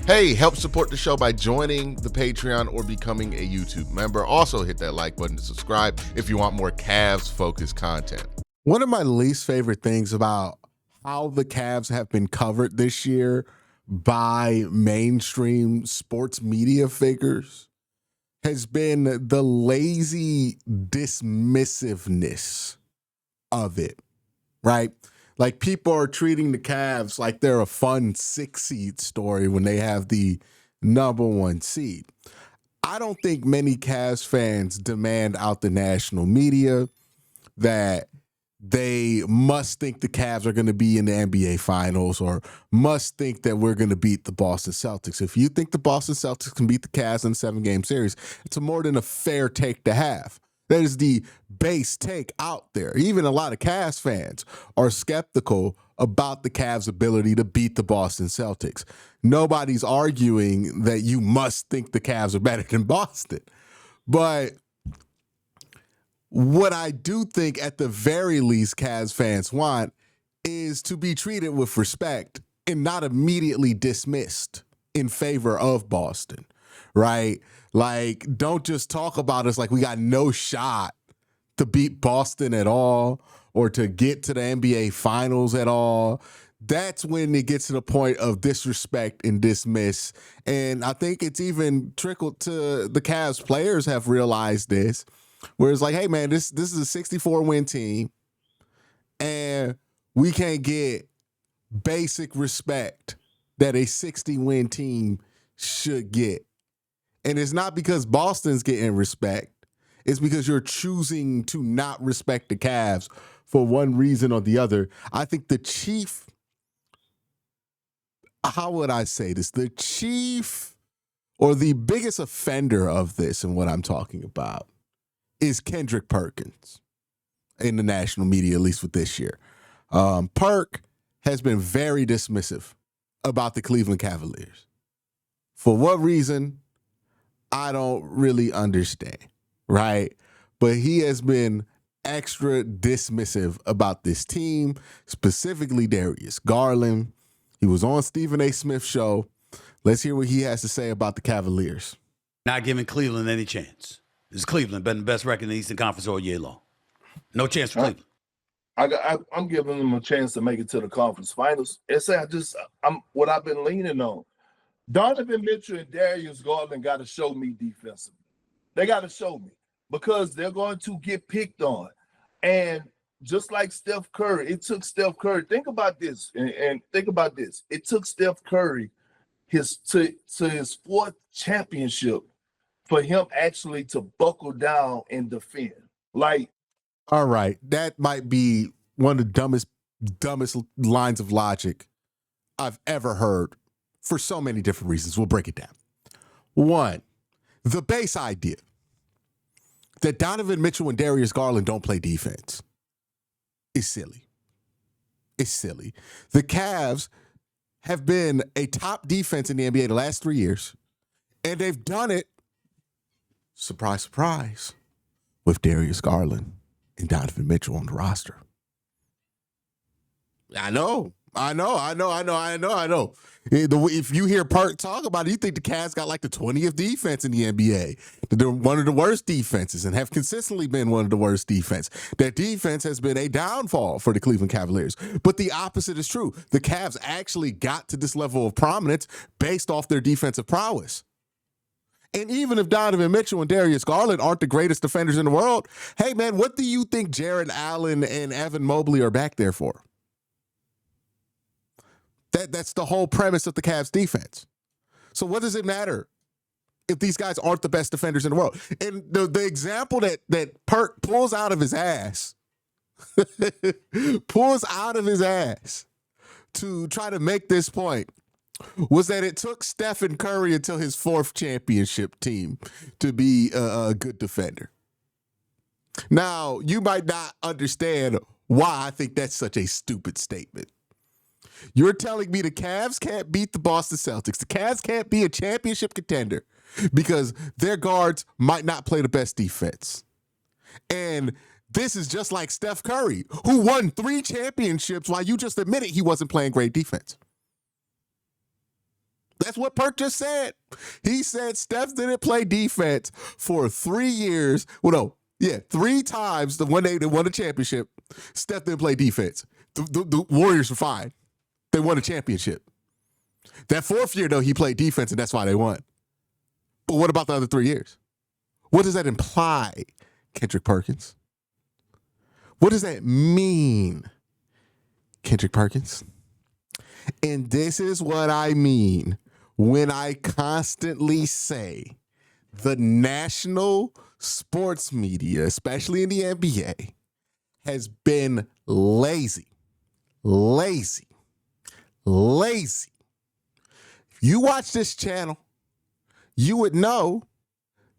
Hey, help support the show by joining the Patreon or becoming a YouTube member. Also hit that like button to subscribe if you want more Cavs-focused content. One of my least favorite things about how the Cavs have been covered this year by mainstream sports media figures has been the lazy dismissiveness of it, right? Like, people are treating the Cavs like they're a fun 6-seed story when they have the number 1 seed. I don't think many Cavs fans demand out the national media that they must think the Cavs are going to be in the NBA Finals or must think that we're going to beat the Boston Celtics. If you think the Boston Celtics can beat the Cavs in a 7-game series, it's more than a fair take to have. That is the base take out there. Even a lot of Cavs fans are skeptical about the Cavs' ability to beat the Boston Celtics. Nobody's arguing that you must think the Cavs are better than Boston. But what I do think at the very least Cavs fans want is to be treated with respect and not immediately dismissed in favor of Boston, right? Like, don't just talk about us like we got no shot to beat Boston at all or to get to the NBA Finals at all. That's when it gets to the point of disrespect and dismiss. And I think it's even trickled to the Cavs players have realized this, where it's like, hey, man, this is a 64-win team, and we can't get basic respect that a 60-win team should get. And it's not because Boston's getting respect. It's because you're choosing to not respect the Cavs for one reason or the other. I think the chief, how would I say this? The chief or the biggest offender of this and what I'm talking about is Kendrick Perkins in the national media, at least with this year. Perk has been very dismissive about the Cleveland Cavaliers. For what reason, I don't really understand, right? But he has been extra dismissive about this team, specifically Darius Garland. He was on Stephen A. Smith's show. Let's hear what he has to say about the Cavaliers. Not giving Cleveland any chance. This is Cleveland been the best record in the Eastern Conference all year long. No chance for Cleveland. I'm giving them a chance to make it to the conference finals. I'm what I've been leaning on. Donovan Mitchell and Darius Garland got to show me defensively. They got to show me because they're going to get picked on. And just like Steph Curry, it took Steph Curry. Think about this and think about this. It took Steph Curry his 4th championship for him actually to buckle down and defend. Like, all right, that might be one of the dumbest lines of logic I've ever heard for so many different reasons. We'll break it down. One, the base idea that Donovan Mitchell and Darius Garland don't play defense is silly. It's silly. The Cavs have been a top defense in the NBA the last 3 years, and they've done it, surprise, surprise, with Darius Garland and Donovan Mitchell on the roster. I know. If you hear Perk talk about it, you think the Cavs got like the 20th defense in the NBA. They're one of the worst defenses and have consistently been one of the worst defense. That defense has been a downfall for the Cleveland Cavaliers. But the opposite is true. The Cavs actually got to this level of prominence based off their defensive prowess. And even if Donovan Mitchell and Darius Garland aren't the greatest defenders in the world, hey, man, what do you think Jared Allen and Evan Mobley are back there for? That's the whole premise of the Cavs defense. So what does it matter if these guys aren't the best defenders in the world? And the example that Perk pulls out of his ass to try to make this point was that it took Stephen Curry until his 4th championship team to be a good defender. Now, you might not understand why I think that's such a stupid statement. You're telling me the Cavs can't beat the Boston Celtics. The Cavs can't be a championship contender because their guards might not play the best defense. And this is just like Steph Curry, who won 3 championships while you just admitted he wasn't playing great defense. That's what Perk just said. He said Steph didn't play defense for 3 years. Well, no, yeah, 3 times the one day they won the championship. Steph didn't play defense. The Warriors were fine. They won a championship. That 4th year, though, he played defense, and that's why they won. But what about the other 3 years? What does that imply, Kendrick Perkins? What does that mean, Kendrick Perkins? And this is what I mean when I constantly say the national sports media, especially in the NBA, has been lazy. Lazy. Lazy. If you watch this channel, you would know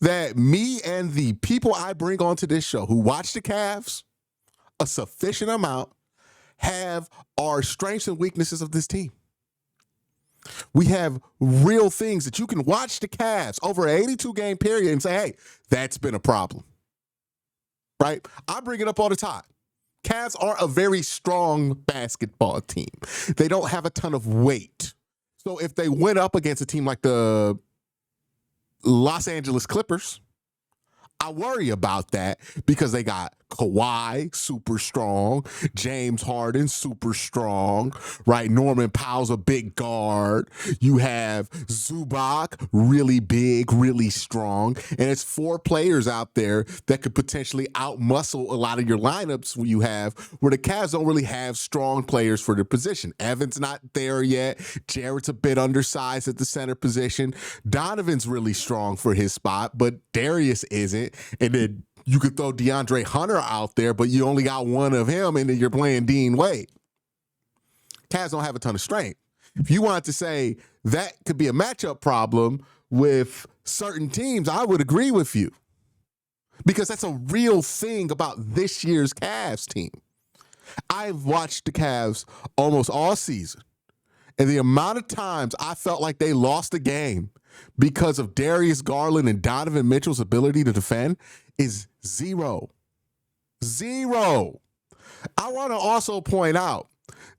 that me and the people I bring onto this show who watch the Cavs a sufficient amount have our strengths and weaknesses of this team. We have real things that you can watch the Cavs over an 82-game period and say, hey, that's been a problem. Right? I bring it up all the time. Cavs are a very strong basketball team. They don't have a ton of weight. So if they went up against a team like the Los Angeles Clippers, I worry about that because they got Kawhi, super strong. James Harden, super strong, right? Norman Powell's a big guard. You have Zubac, really big, really strong. And it's 4 players out there that could potentially outmuscle a lot of your lineups you have where the Cavs don't really have strong players for their position. Evan's not there yet. Jarrett's a bit undersized at the center position. Donovan's really strong for his spot, but Darius isn't. And then you could throw DeAndre Hunter out there, but you only got one of him, and then you're playing Dean Wade. Cavs don't have a ton of strength. If you want to say that could be a matchup problem with certain teams, I would agree with you. Because that's a real thing about this year's Cavs team. I've watched the Cavs almost all season, and the amount of times I felt like they lost a game because of Darius Garland and Donovan Mitchell's ability to defend is 0. 0. I want to also point out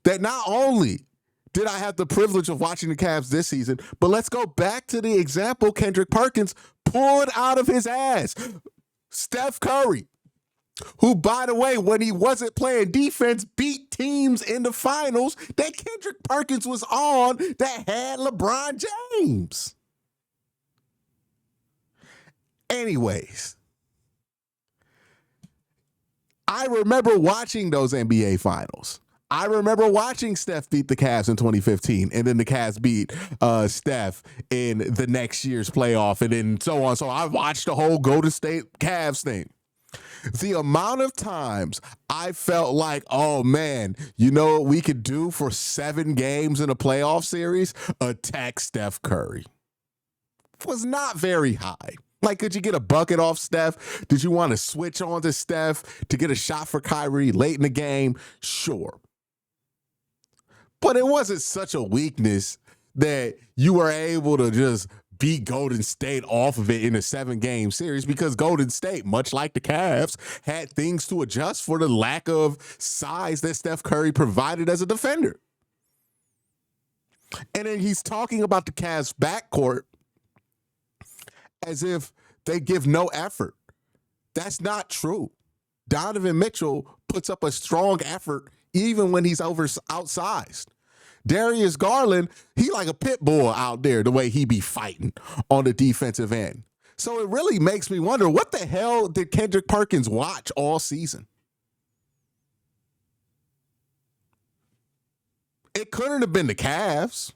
that not only did I have the privilege of watching the Cavs this season, but let's go back to the example Kendrick Perkins pulled out of his ass. Steph Curry, who, by the way, when he wasn't playing defense, beat teams in the finals that Kendrick Perkins was on that had LeBron James. Anyways, I remember watching those NBA finals. I remember watching Steph beat the Cavs in 2015, and then the Cavs beat Steph in the next year's playoff, and then so on. So I watched the whole Golden State Cavs thing. The amount of times I felt like, oh man, you know what we could do for 7 games in a playoff series? Attack Steph Curry. Was not very high. Like, could you get a bucket off Steph? Did you want to switch on to Steph to get a shot for Kyrie late in the game? Sure. But it wasn't such a weakness that you were able to just beat Golden State off of it in a 7-game series, because Golden State, much like the Cavs, had things to adjust for the lack of size that Steph Curry provided as a defender. And then he's talking about the Cavs backcourt as if they give no effort. That's not true. Donovan Mitchell puts up a strong effort even when he's outsized. Darius Garland, he like a pit bull out there the way he be fighting on the defensive end. So it really makes me wonder, what the hell did Kendrick Perkins watch all season? It couldn't have been the Cavs.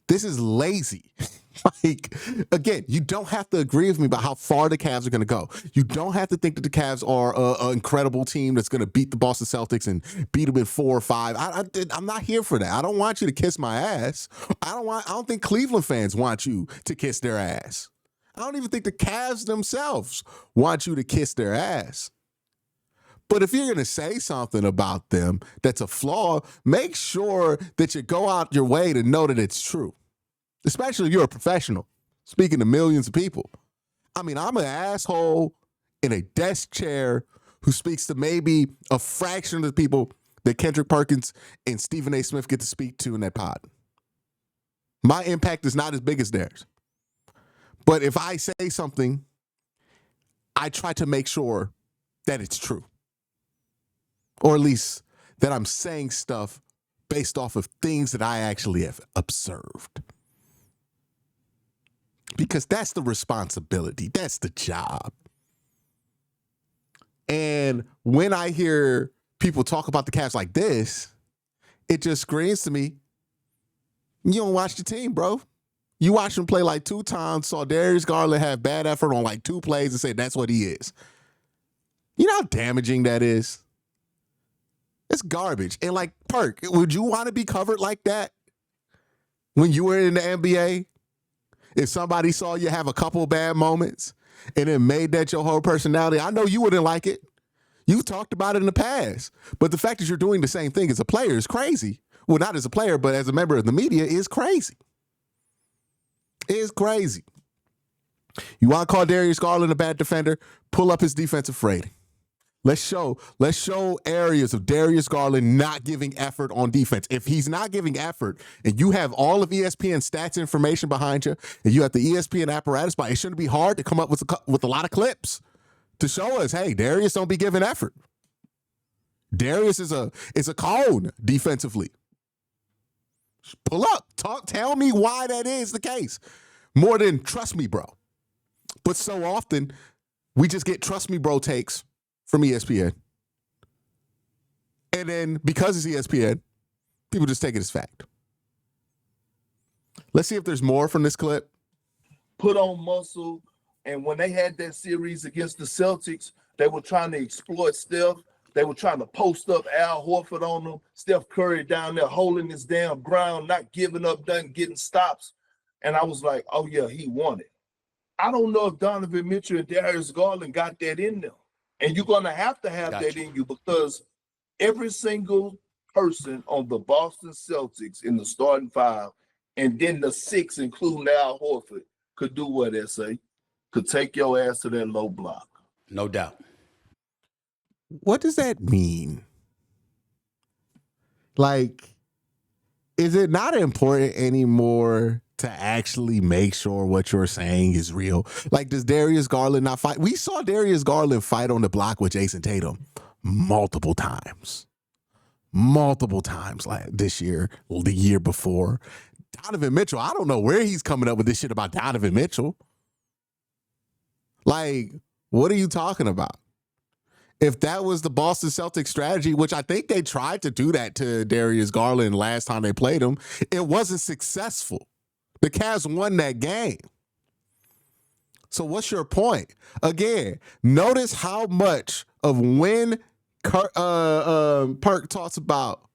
This is lazy. Like, again, you don't have to agree with me about how far the Cavs are going to go. You don't have to think that the Cavs are an incredible team that's going to beat the Boston Celtics and beat them in 4 or 5. I'm not here for that. I don't want you to kiss my ass. I don't think Cleveland fans want you to kiss their ass. I don't even think the Cavs themselves want you to kiss their ass. But if you're going to say something about them that's a flaw, make sure that you go out your way to know that it's true. Especially if you're a professional speaking to millions of people. I mean, I'm an asshole in a desk chair who speaks to maybe a fraction of the people that Kendrick Perkins and Stephen A. Smith get to speak to in that pod. My impact is not as big as theirs. But if I say something, I try to make sure that it's true. Or at least that I'm saying stuff based off of things that I actually have observed. Because that's the responsibility. That's the job. And when I hear people talk about the Cavs like this, it just screams to me, you don't watch the team, bro. You watched him play like 2 times, saw Darius Garland have bad effort on like 2 plays and said that's what he is. You know how damaging that is? It's garbage. And like, Perk, would you want to be covered like that when you were in the NBA? If somebody saw you have a couple bad moments and it made that your whole personality, I know you wouldn't like it. You've talked about it in the past. But the fact that you're doing the same thing as a player is crazy. Well, not as a player, but as a member of the media is crazy. It's crazy. You want to call Darius Garland a bad defender? Pull up his defensive rating. Let's show areas of Darius Garland not giving effort on defense. If he's not giving effort and you have all of ESPN stats information behind you and you have the ESPN apparatus, but it shouldn't be hard to come up with a lot of clips to show us, hey, Darius don't be giving effort. Darius is a cone defensively. Pull up. Tell me why that is the case. More than trust me, bro. But so often we just get trust me, bro takes from ESPN. And then because it's ESPN, people just take it as fact. Let's see if there's more from this clip. Put on muscle. And when they had that series against the Celtics, they were trying to exploit Steph. They were trying to post up Al Horford on them. Steph Curry down there holding his damn ground, not giving up, getting stops. And I was like, oh, yeah, he won it. I don't know if Donovan Mitchell and Darius Garland got that in them. And you're going to have that in you because every single person on the Boston Celtics in the starting 5 and then the 6, including Al Horford, could do what they say, could take your ass to that low block. No doubt. What does that mean? Like, is it not important anymore to actually make sure what you're saying is real? Like, does Darius Garland not fight? We saw Darius Garland fight on the block with Jason Tatum multiple times like this year, the year before. Donovan Mitchell, I don't know where he's coming up with this shit about Donovan Mitchell. Like, what are you talking about? If that was the Boston Celtics strategy, which I think they tried to do that to Darius Garland last time they played him, it wasn't successful. The Cavs won that game. So what's your point? Again, notice how much of when Perk talks about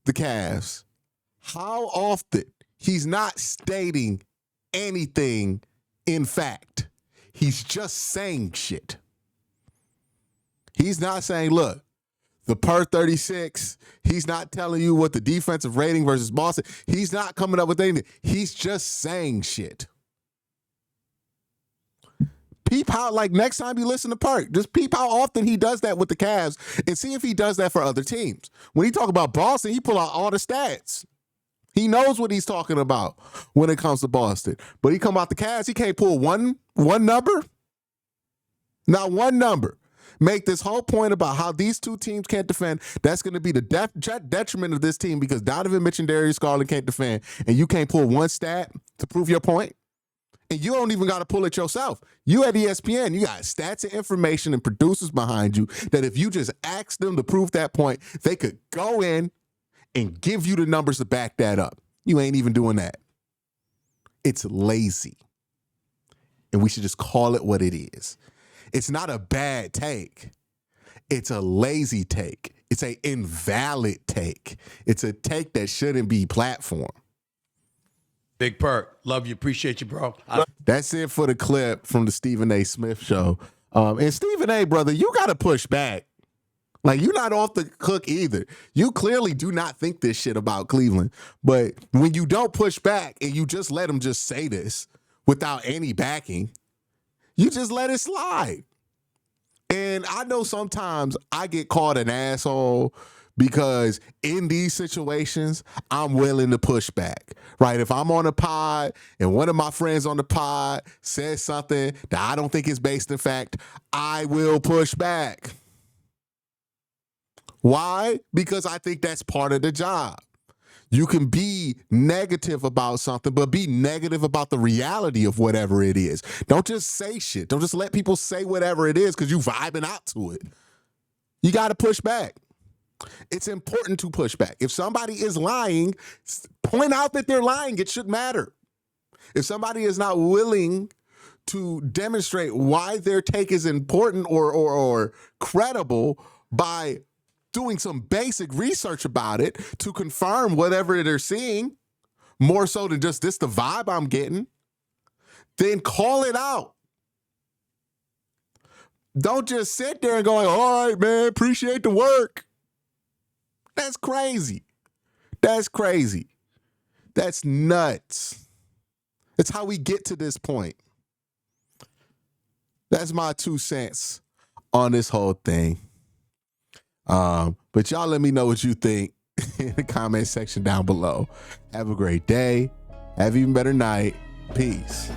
the Cavs, how often he's not stating anything in fact. He's just saying shit. He's not saying, look, the per 36, he's not telling you what the defensive rating versus Boston. He's not coming up with anything. He's just saying shit. Peep how, like, next time you listen to Perk, just peep how often he does that with the Cavs and see if he does that for other teams. When he talk about Boston, he pull out all the stats. He knows what he's talking about when it comes to Boston. But he come out the Cavs, he can't pull one number. Not one number. Make this whole point about how these two teams can't defend. That's going to be the detriment of this team because Donovan Mitchell and Darius Garland can't defend, and you can't pull one stat to prove your point. And you don't even got to pull it yourself. You at ESPN, you got stats and information and producers behind you that if you just ask them to prove that point, they could go in and give you the numbers to back that up. You ain't even doing that. It's lazy. And we should just call it what it is. It's not a bad take. It's a lazy take. It's an invalid take. It's a take that shouldn't be platformed. Big Perk. Love you. Appreciate you, bro. That's it for the clip from the Stephen A. Smith show. And Stephen A., brother, you got to push back. Like, you're not off the hook either. You clearly do not think this shit about Cleveland. But when you don't push back and you just let them just say this without any backing, you just let it slide. And I know sometimes I get called an asshole because in these situations, I'm willing to push back, right? If I'm on a pod and one of my friends on the pod says something that I don't think is based in fact, I will push back. Why? Because I think that's part of the job. You can be negative about something, but be negative about the reality of whatever it is. Don't just say shit. Don't just let people say whatever it is because you vibing out to it. You got to push back. It's important to push back. If somebody is lying, point out that they're lying. It should matter. If somebody is not willing to demonstrate why their take is important or credible by doing some basic research about it to confirm whatever they're seeing, more so than just this the vibe I'm getting, then call it out. Don't just sit there and go, all right, man, appreciate the work. That's crazy. That's crazy. That's nuts. It's how we get to this point. That's my 2 cents on this whole thing. But y'all let me know what you think in the comment section down below. Have a great day. Have an even better night. Peace.